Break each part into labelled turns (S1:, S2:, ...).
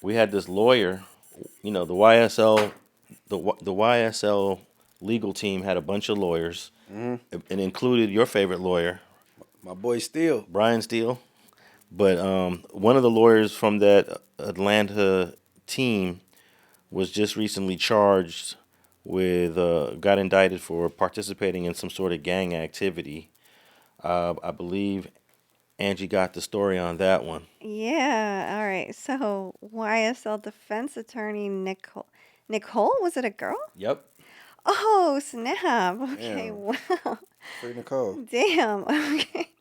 S1: we had this lawyer, the YSL, the YSL legal team had a bunch of lawyers, and included your favorite lawyer,
S2: My boy Steele.
S1: Brian Steele. But one of the lawyers from that Atlanta team was just recently charged with, got indicted for participating in some sort of gang activity. I believe Angee got the story on that one.
S3: Yeah, all right. So YSL defense attorney Nicole, was it a girl?
S1: Yep.
S3: Oh, snap. Okay,
S2: Damn.
S3: wow.
S2: Free Nicole.
S3: Damn. Okay.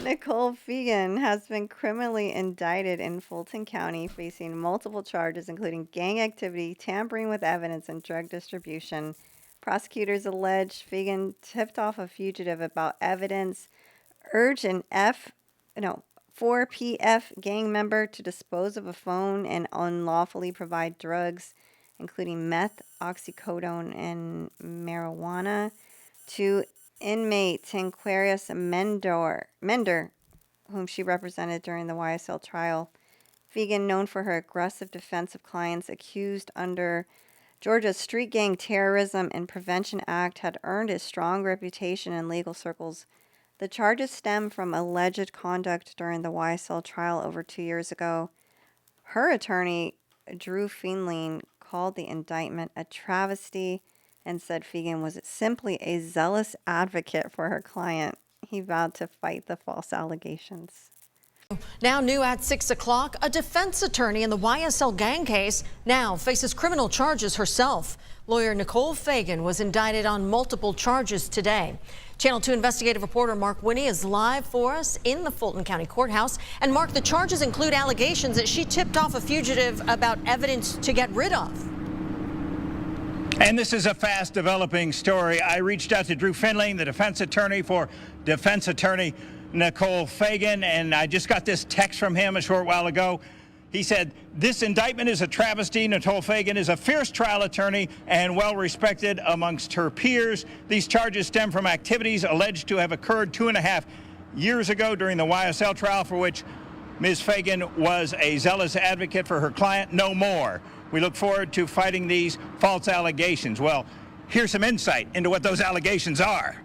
S3: Nicole Fegan has been criminally indicted in Fulton County, facing multiple charges, including gang activity, tampering with evidence, and drug distribution. Prosecutors allege Fegan tipped off a fugitive about evidence, urged an 4PF gang member to dispose of a phone and unlawfully provide drugs, including meth, oxycodone, and marijuana, to inmate Tanquarius Mender, whom she represented during the YSL trial. Fegan, known for her aggressive defense of clients accused under Georgia's Street Gang Terrorism and Prevention Act, had earned a strong reputation in legal circles. The charges stem from alleged conduct during the YSL trial over 2 years ago. Her attorney, Drew Feinlein, called the indictment a travesty and said Fegan was simply a zealous advocate for her client. He vowed to fight the false allegations.
S4: Now new at 6 o'clock, a defense attorney in the YSL gang case now faces criminal charges herself. Lawyer Nicole Fegan was indicted on multiple charges today. Channel 2 investigative reporter Mark Winnie is live for us in the Fulton County Courthouse. And Mark, the charges include allegations that she tipped off a fugitive about evidence to get rid of.
S5: And this is a fast developing story. I reached out to Drew Feinlein, the defense attorney for defense attorney Nicole Fegan, and I just got this text from him a short while ago. He said, "This indictment is a travesty. Nicole Fegan is a fierce trial attorney and well respected amongst her peers. These charges stem from activities alleged to have occurred 2.5 years ago during the YSL trial, for which Ms. Fegan was a zealous advocate for her client. No more. We look forward to fighting these false allegations." Well, here's some insight into what those allegations are.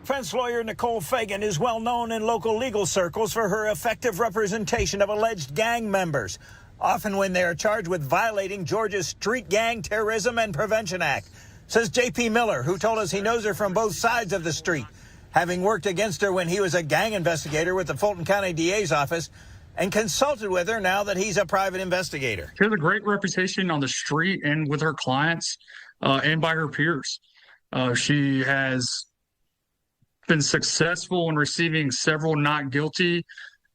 S5: Defense lawyer Nicole Fegan is well known in local legal circles for her effective representation of alleged gang members, often when they are charged with violating Georgia's Street Gang Terrorism and Prevention Act. Says J.P. Miller, who told us he knows her from both sides of the street, having worked against her when he was a gang investigator with the Fulton County DA's office, and consulted with her now that he's a private investigator.
S6: She has a great reputation on the street and with her clients and by her peers. She has been successful in receiving several not guilty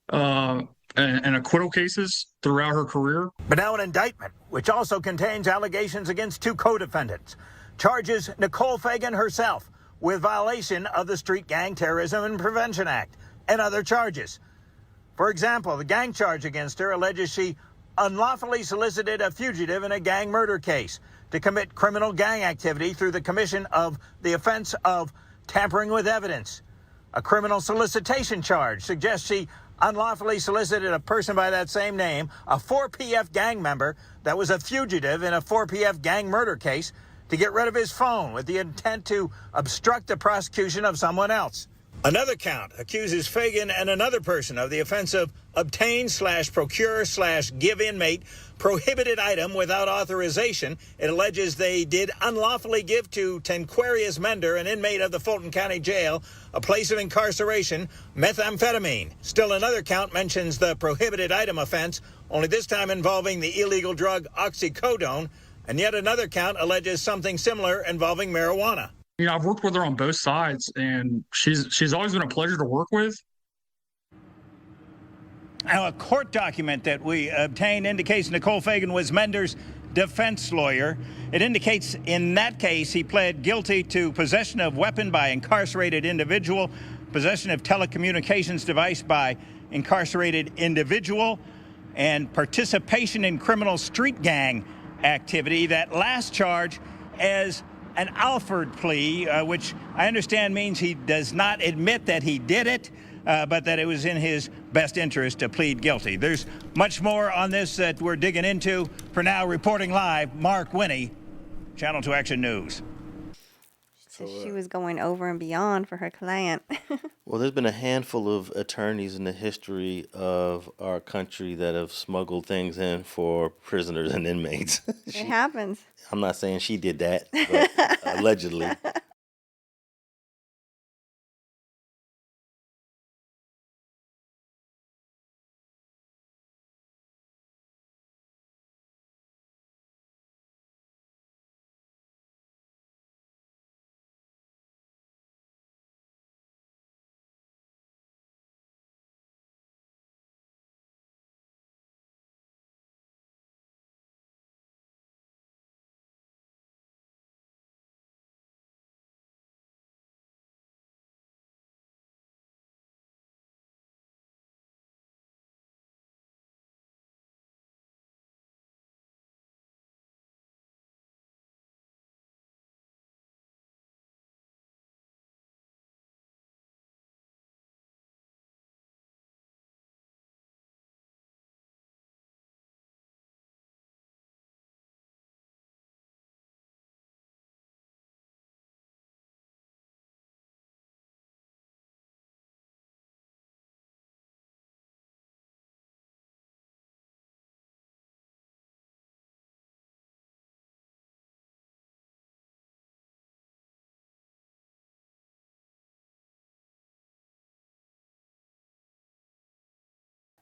S6: and acquittal cases throughout her career.
S5: But now an indictment, which also contains allegations against 2 co-defendants, charges Nicole Fegan herself with violation of the Street Gang Terrorism and Prevention Act and other charges. For example, the gang charge against her alleges she unlawfully solicited a fugitive in a gang murder case to commit criminal gang activity through the commission of the offense of tampering with evidence. A criminal solicitation charge suggests she unlawfully solicited a person by that same name, a 4PF gang member that was a fugitive in a 4PF gang murder case, to get rid of his phone with the intent to obstruct the prosecution of someone else. Another count accuses Fegan and another person of the offense of obtain/procure/give inmate prohibited item without authorization. It alleges they did unlawfully give to Tanquarius Mender, an inmate of the Fulton County Jail, a place of incarceration, methamphetamine. Still another count mentions the prohibited item offense, only this time involving the illegal drug oxycodone, and yet another count alleges something similar involving marijuana.
S6: You know, I've worked with her on both sides, and she's always been a pleasure to work with.
S5: Now, a court document that we obtained indicates Nicole Fegan was Mender's defense lawyer. It indicates in that case he pled guilty to possession of weapon by incarcerated individual, possession of telecommunications device by incarcerated individual, and participation in criminal street gang activity. That last charge as an Alford plea, which I understand means he does not admit that he did it. but that it was in his best interest to plead guilty. There's much more on this that we're digging into. For now, reporting live, Mark Winnie, Channel 2 Action News.
S3: So she was going over and beyond for her client.
S1: Well, there's been a handful of attorneys in the history of our country that have smuggled things in for prisoners and inmates.
S3: It happens.
S1: I'm not saying she did that, but allegedly.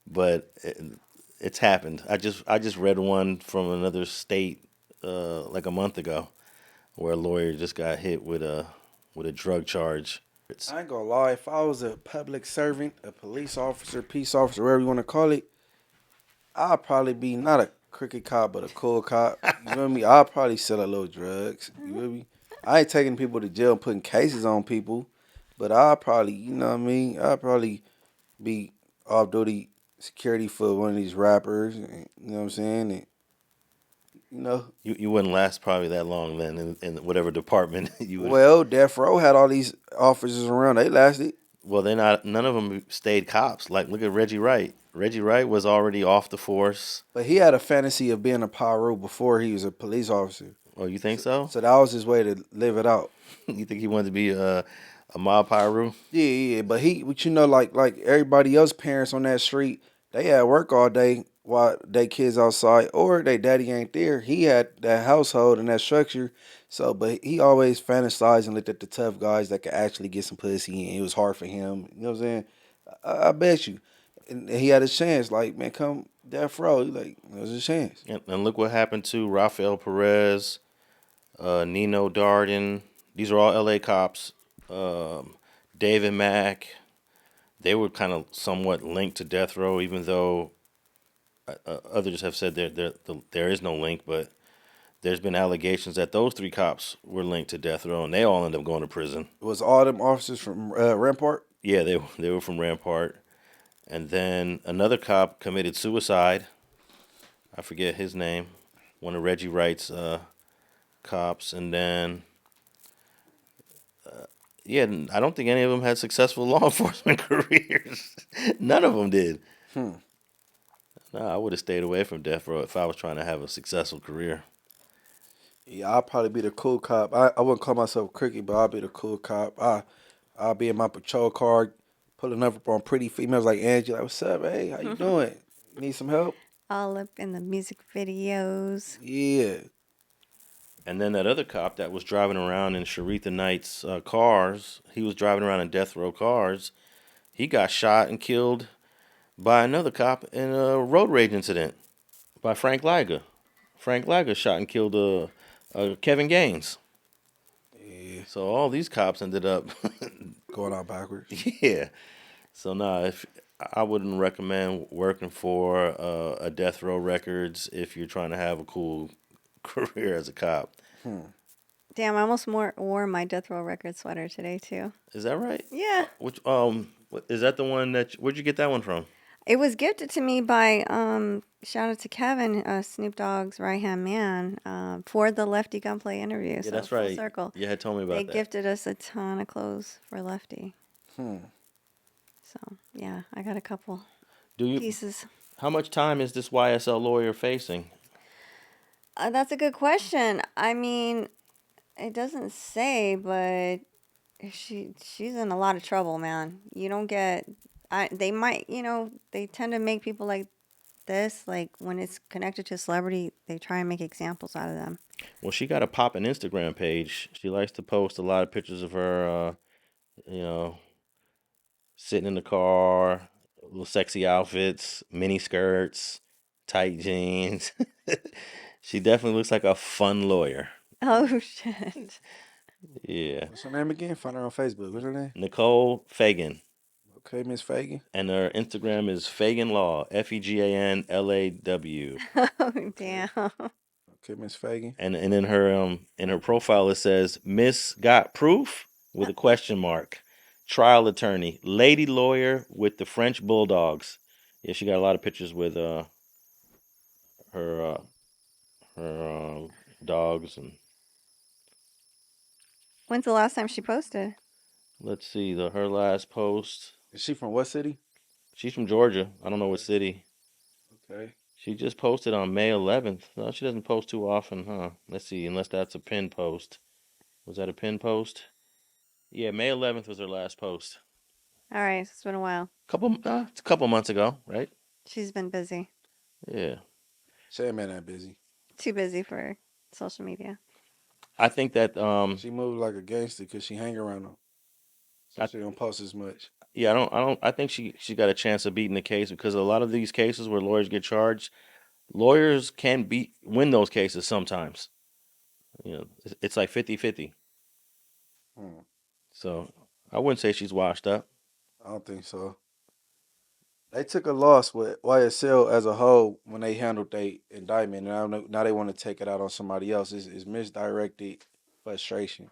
S1: But it's happened. I just read one from another state like a month ago, where a lawyer just got hit with a drug charge.
S2: I ain't gonna lie. If I was a public servant, a police officer, peace officer, whatever you want to call it, I'd probably be not a crooked cop, but a cool cop. You know what I mean? I'd probably sell a little drugs. You know what I mean? I ain't taking people to jail and putting cases on people, but I'd probably, you know what I mean? I'd probably be off duty security for one of these rappers. And, you know what I'm saying? And, you know.
S1: You wouldn't last probably that long then in whatever department you would.
S2: Well, Death Row had all these officers around. They lasted.
S1: Well, none of them stayed cops. Like, look at Reggie Wright. Reggie Wright was already off the force.
S2: But he had a fantasy of being a pyro before he was a police officer.
S1: Oh, you think so?
S2: So that was his way to live it out.
S1: You think he wanted to be a mob pyro?
S2: Yeah. But you know, like everybody else, parents on that street, they had work all day while they kids outside, or they daddy ain't there. He had that household and that structure. So, but he always fantasized and looked at the tough guys that could actually get some pussy, and it was hard for him. You know what I'm saying? I bet you. And he had a chance. Like, man, come Death Row. Like, there's a chance.
S1: And look what happened to Rafael Perez, Nino Darden. These are all L.A. cops. David Mack. They were kind of somewhat linked to death row, even though others have said there is no link. But there's been allegations that those three cops were linked to death row, and they all ended up going to prison.
S2: Was all them officers from Rampart?
S1: Yeah, they were from Rampart. And then another cop committed suicide. I forget his name. One of Reggie Wright's cops. And then, I don't think any of them had successful law enforcement careers. None of them did. No, I would have stayed away from death row if I was trying to have a successful career.
S2: Yeah, I'll probably be the cool cop. I wouldn't call myself cricket, but I'll be the cool cop. I'll be in my patrol car, pulling up on pretty females like Angee. Like, what's up? Hey, how you doing? Need some help?
S3: All up in the music videos.
S2: Yeah.
S1: And then that other cop that was driving around in Sharitha Knight's cars, he was driving around in death row cars. He got shot and killed by another cop in a road rage incident by Frank Liga. Frank Liga shot and killed Kevin Gaines.
S2: Yeah.
S1: So all these cops ended up
S2: Going out backwards.
S1: yeah. So if I wouldn't recommend working for a death row records if you're trying to have a cool career as a cop.
S3: Damn, I almost wore my Death Row Records sweater today, too.
S1: Is that right?
S3: Yeah.
S1: Which is that the one where'd you get that one from?
S3: It was gifted to me by, shout out to Kevin, Snoop Dogg's right-hand man, for the Lefty Gunplay interview.
S1: Yeah,
S3: So
S1: that's
S3: full
S1: right.
S3: circle.
S1: You had told me about
S3: They
S1: that.
S3: gifted us a ton of clothes for Lefty. So So yeah, I got a couple
S1: Do you?
S3: pieces.
S1: How much time is this YSL lawyer facing?
S3: That's a good question. I mean, it doesn't say, but she's in a lot of trouble, man. You don't get. They might, they tend to make people like this, like when it's connected to a celebrity, they try and make examples out of them.
S1: Well, she got a poppin' Instagram page. She likes to post a lot of pictures of her, you know, sitting in the car, little sexy outfits, mini skirts, tight jeans. She definitely looks like a fun lawyer.
S3: Oh shit.
S1: Yeah.
S2: What's her name again? Find her on Facebook. What's her name?
S1: Nicole Fegan.
S2: Okay, Miss Fegan.
S1: And her Instagram is Fegan Law, FEGANLAW.
S3: Oh damn.
S2: Okay, Miss Fegan.
S1: And in her profile it says Miss Got Proof with a question mark. Trial attorney, lady lawyer with the French bulldogs. Yeah, she got a lot of pictures with her dogs, and
S3: When's the last time she posted?
S1: let's see her last post.
S2: Is she from what city?
S1: She's from Georgia. I don't know what city.
S2: Okay.
S1: She just posted on May 11th. No, she doesn't post too often, huh? Let's see, unless that's a pin post. Was that a pin post? Yeah, May 11th was her last post.
S3: All right, it's been a while.
S1: It's a couple months ago, right?
S3: She's been busy.
S1: Yeah.
S2: Shay man that busy.
S3: Too busy for social media.
S1: I think that
S2: She moved like a gangster because she hang around them. So she don't post as much.
S1: yeah, I think she got a chance of beating the case, because a lot of these cases where lawyers get charged, lawyers can win those cases sometimes. It's like 50-50.
S2: Hmm.
S1: So, I wouldn't say she's washed up.
S2: I don't think so. They took a loss with YSL as a whole when they handled their indictment. And now they want to take it out on somebody else. It's misdirected frustration.